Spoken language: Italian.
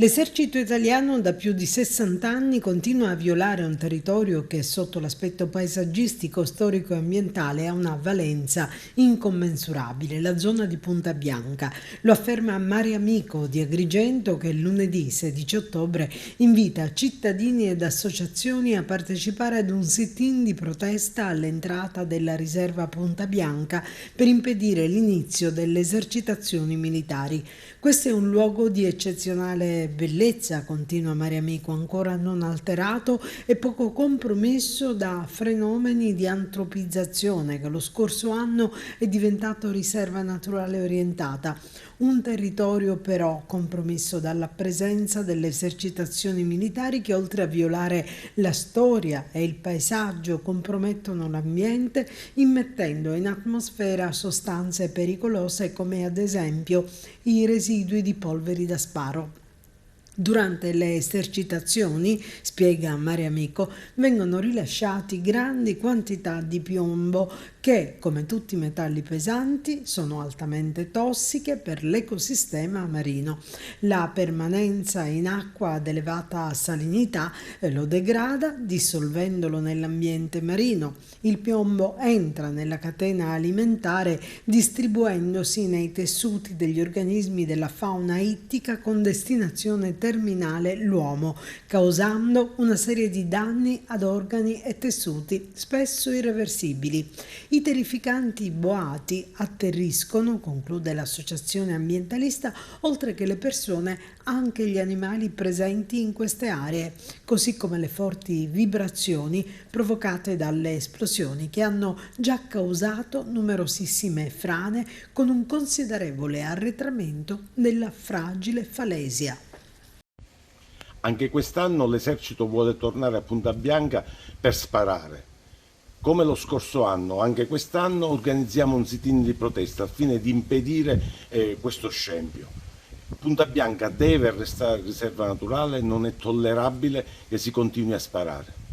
L'esercito italiano da più di 60 anni continua a violare un territorio che sotto l'aspetto paesaggistico, storico e ambientale ha una valenza incommensurabile, la zona di Punta Bianca. Lo afferma Mario Amico di Agrigento che lunedì 16 ottobre invita cittadini ed associazioni a partecipare ad un sit-in di protesta all'entrata della riserva Punta Bianca per impedire l'inizio delle esercitazioni militari. Questo è un luogo di eccezionale bellezza, continua Mario Amico, ancora non alterato e poco compromesso da fenomeni di antropizzazione che lo scorso anno è diventato riserva naturale orientata. Un territorio però compromesso dalla presenza delle esercitazioni militari che oltre a violare la storia e il paesaggio compromettono l'ambiente immettendo in atmosfera sostanze pericolose come ad esempio i residui di polveri da sparo. Durante le esercitazioni, spiega Mario Amico, vengono rilasciati grandi quantità di piombo che, come tutti i metalli pesanti, sono altamente tossiche per l'ecosistema marino. La permanenza in acqua ad elevata salinità lo degrada dissolvendolo nell'ambiente marino. Il piombo entra nella catena alimentare distribuendosi nei tessuti degli organismi della fauna ittica con destinazione terminale l'uomo, causando una serie di danni ad organi e tessuti spesso irreversibili. I terrificanti boati atterriscono, conclude l'associazione ambientalista, oltre che le persone, anche gli animali presenti in queste aree, così come le forti vibrazioni provocate dalle esplosioni che hanno già causato numerosissime frane con un considerevole arretramento della fragile falesia. Anche quest'anno l'esercito vuole tornare a Punta Bianca per sparare. Come lo scorso anno, anche quest'anno organizziamo un sit-in di protesta al fine di impedire questo scempio. Punta Bianca deve restare riserva naturale, non è tollerabile che si continui a sparare.